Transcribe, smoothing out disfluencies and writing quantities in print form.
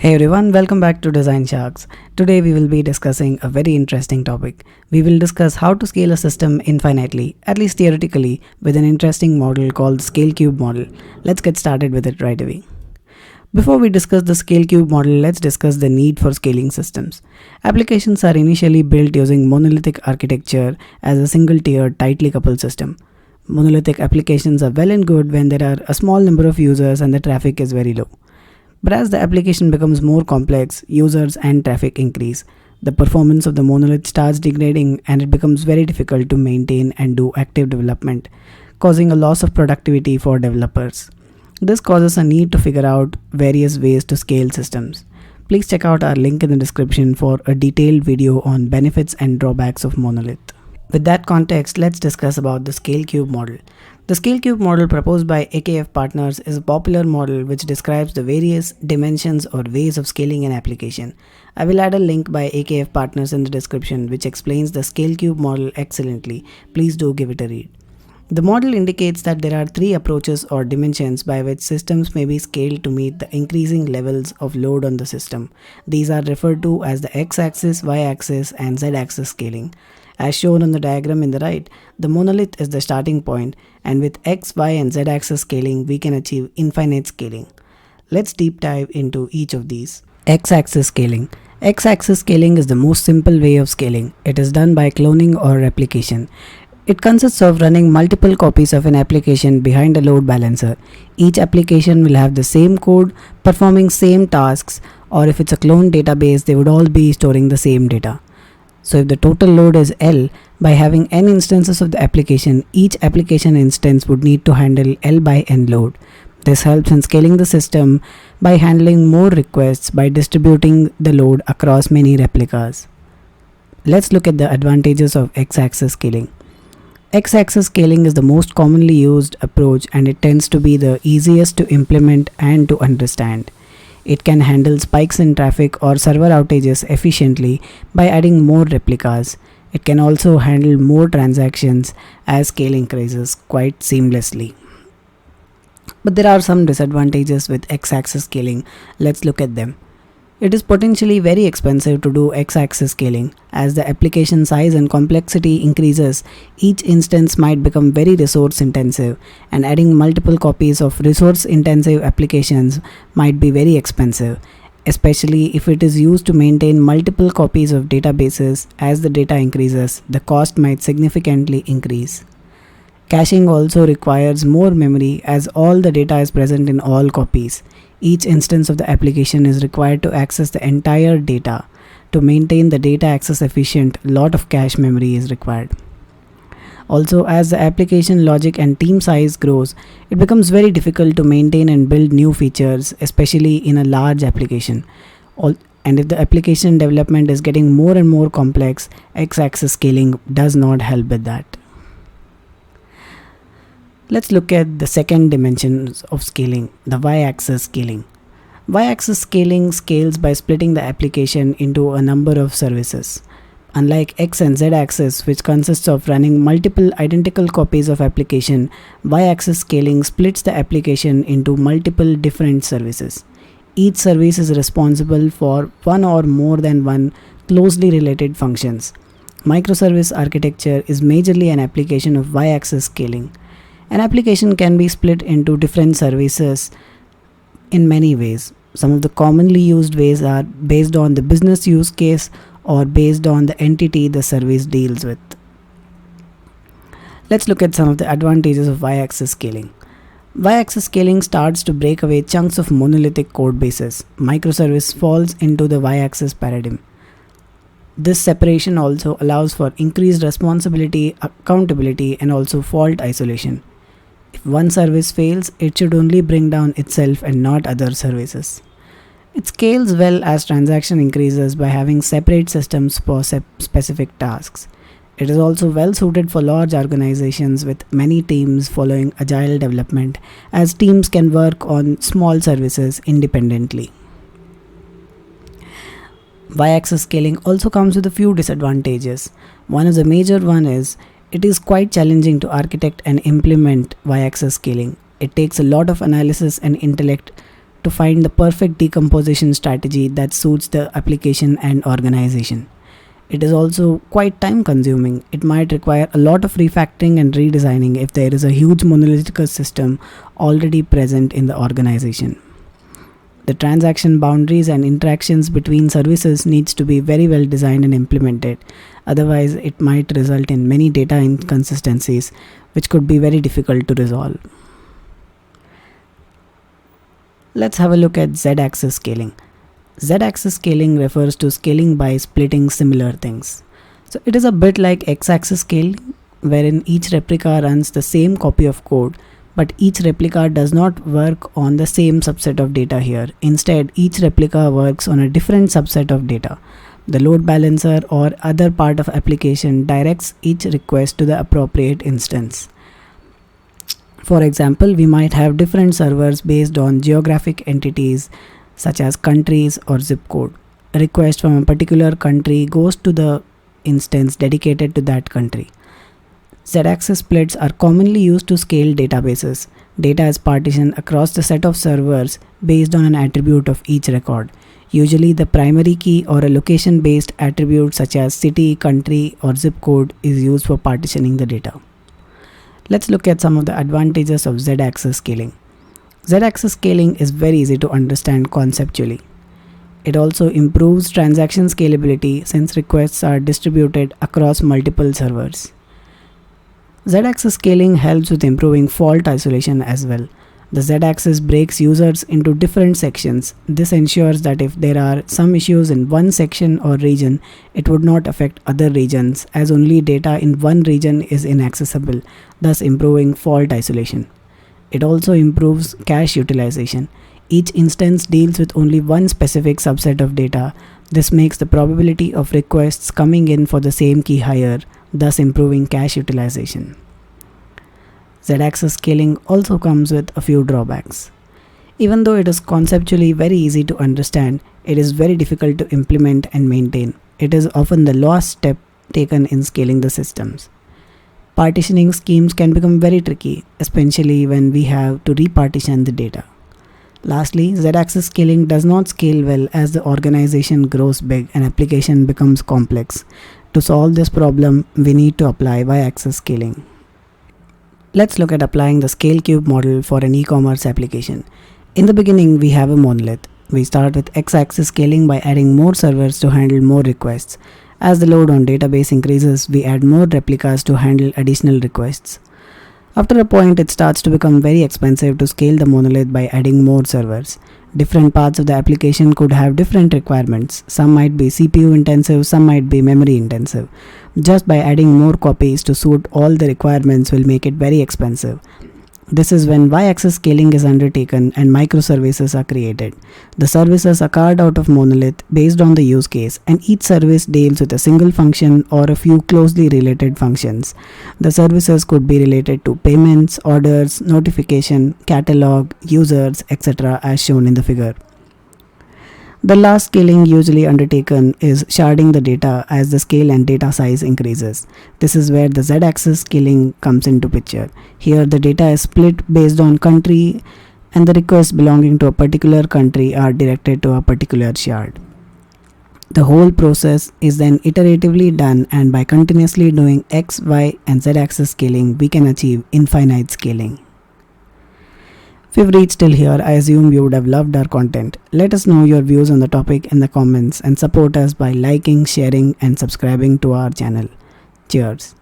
Hey everyone, welcome back to Design Sharks. Today we will be discussing a very interesting topic. We will discuss how to scale a system infinitely, at least theoretically, with an interesting model called the scale cube model. Let's get started with it right away. Before we discuss the scale cube model, let's discuss the need for scaling systems. Applications are initially built using monolithic architecture as a single tier, tightly coupled system. Monolithic applications are well and good when there are a small number of users and the traffic is very low. But as the application becomes more complex, users and traffic increase. The performance of the monolith starts degrading and it becomes very difficult to maintain and do active development, causing a loss of productivity for developers. This causes a need to figure out various ways to scale systems. Please check out our link in the description for a detailed video on benefits and drawbacks of monolith. With that context, let's discuss about the scale cube model. The scale cube model proposed by AKF partners is a popular model which describes the various dimensions or ways of scaling an application. I will add a link by AKF partners in the description which explains the scale cube model excellently. Please do give it a read. The model indicates that there are three approaches or dimensions by which systems may be scaled to meet the increasing levels of load on the system. These are referred to as the x-axis, y-axis and z-axis scaling. As shown on the diagram in the right, the monolith is the starting point, and with x, y and z-axis scaling we can achieve infinite scaling. Let's deep dive into each of these. X-axis scaling. X-axis scaling is the most simple way of scaling. It is done by cloning or replication. It consists of running multiple copies of an application behind a load balancer. Each application will have the same code, performing same tasks, or if it's a cloned database, they would all be storing the same data. So if the total load is L, by having n instances of the application, each application instance would need to handle L by n load. This helps in scaling the system by handling more requests by distributing the load across many replicas. Let's look at the advantages of x-axis scaling. X-axis scaling is the most commonly used approach and it tends to be the easiest to implement and to understand. It can handle spikes in traffic or server outages efficiently by adding more replicas. It can also handle more transactions as scale increases quite seamlessly. But there are some disadvantages with x-axis scaling. Let's look at them. It is potentially very expensive to do x-axis scaling. As the application size and complexity increases, each instance might become very resource intensive, and adding multiple copies of resource intensive applications might be very expensive, especially if it is used to maintain multiple copies of databases. As the data increases, the cost might significantly increase. Caching also requires more memory as all the data is present in all copies. Each instance of the application is required to access the entire data. To maintain the data access efficient, lot of cache memory is required. Also, as the application logic and team size grows, it becomes very difficult to maintain and build new features, especially in a large application. And if the application development is getting more and more complex, x-axis scaling does not help with that. Let's look at the second dimension of scaling, the y-axis scaling. Y-axis scaling scales by splitting the application into a number of services. Unlike x and z-axis, which consists of running multiple identical copies of application, y-axis scaling splits the application into multiple different services. Each service is responsible for one or more than one closely related functions. Microservice architecture is majorly an application of y-axis scaling. An application can be split into different services in many ways. Some of the commonly used ways are based on the business use case or based on the entity the service deals with. Let's look at some of the advantages of y-axis scaling. Y-axis scaling starts to break away chunks of monolithic code bases. Microservice falls into the y-axis paradigm. This separation also allows for increased responsibility, accountability, and also fault isolation. If one service fails, it should only bring down itself and not other services. It scales well as transaction increases by having separate systems for specific tasks. It is also well suited for large organizations with many teams following agile development, as teams can work on small services independently. Y-axis scaling also comes with a few disadvantages. One of the major one is it is quite challenging to architect and implement y-axis scaling. It takes a lot of analysis and intellect to find the perfect decomposition strategy that suits the application and organization. It is also quite time consuming. It might require a lot of refactoring and redesigning if there is a huge monolithic system already present in the organization. The transaction boundaries and interactions between services needs to be very well designed and implemented. Otherwise, it might result in many data inconsistencies, which could be very difficult to resolve. Let's have a look at Z-axis scaling. Z-axis scaling refers to scaling by splitting similar things. So it is a bit like X-axis scaling, wherein each replica runs the same copy of code, but each replica does not work on the same subset of data here. Instead, each replica works on a different subset of data. The load balancer or other part of application directs each request to the appropriate instance. For example, we might have different servers based on geographic entities such as countries or zip code. A request from a particular country goes to the instance dedicated to that country. Z-axis splits are commonly used to scale databases. Data is partitioned across the set of servers based on an attribute of each record. Usually the primary key or a location-based attribute such as city, country or zip code is used for partitioning the data. Let's look at some of the advantages of Z-axis scaling. Z-axis scaling is very easy to understand conceptually. It also improves transaction scalability since requests are distributed across multiple servers. Z-axis scaling helps with improving fault isolation as well. The Z-axis breaks users into different sections. This ensures that if there are some issues in one section or region, it would not affect other regions, as only data in one region is inaccessible, thus improving fault isolation. It also improves cache utilization. Each instance deals with only one specific subset of data. This makes the probability of requests coming in for the same key higher, thus improving cache utilization. Z-axis scaling also comes with a few drawbacks. Even though it is conceptually very easy to understand, it is very difficult to implement and maintain. It is often the last step taken in scaling the systems. Partitioning schemes can become very tricky, especially when we have to repartition the data. Lastly, Z-axis scaling does not scale well as the organization grows big and application becomes complex. To solve this problem, we need to apply Y-axis scaling. Let's look at applying the scale cube model for an e-commerce application. In the beginning, we have a monolith. We start with X-axis scaling by adding more servers to handle more requests. As the load on database increases, we add more replicas to handle additional requests. After a point, it starts to become very expensive to scale the monolith by adding more servers. Different parts of the application could have different requirements. Some might be CPU intensive, some might be memory intensive. Just by adding more copies to suit all the requirements will make it very expensive. This is when Y-axis scaling is undertaken and microservices are created. The services are carved out of monolith based on the use case, and each service deals with a single function or a few closely related functions. The services could be related to payments, orders, notification, catalog, users, etc. as shown in the figure. The last scaling usually undertaken is sharding the data as the scale and data size increases. This is where the Z-axis scaling comes into picture. Here the data is split based on country and the requests belonging to a particular country are directed to a particular shard. The whole process is then iteratively done, and by continuously doing X, Y and Z-axis scaling, we can achieve infinite scaling. If you've reached till here, I assume you would have loved our content. Let us know your views on the topic in the comments and support us by liking, sharing and subscribing to our channel. Cheers.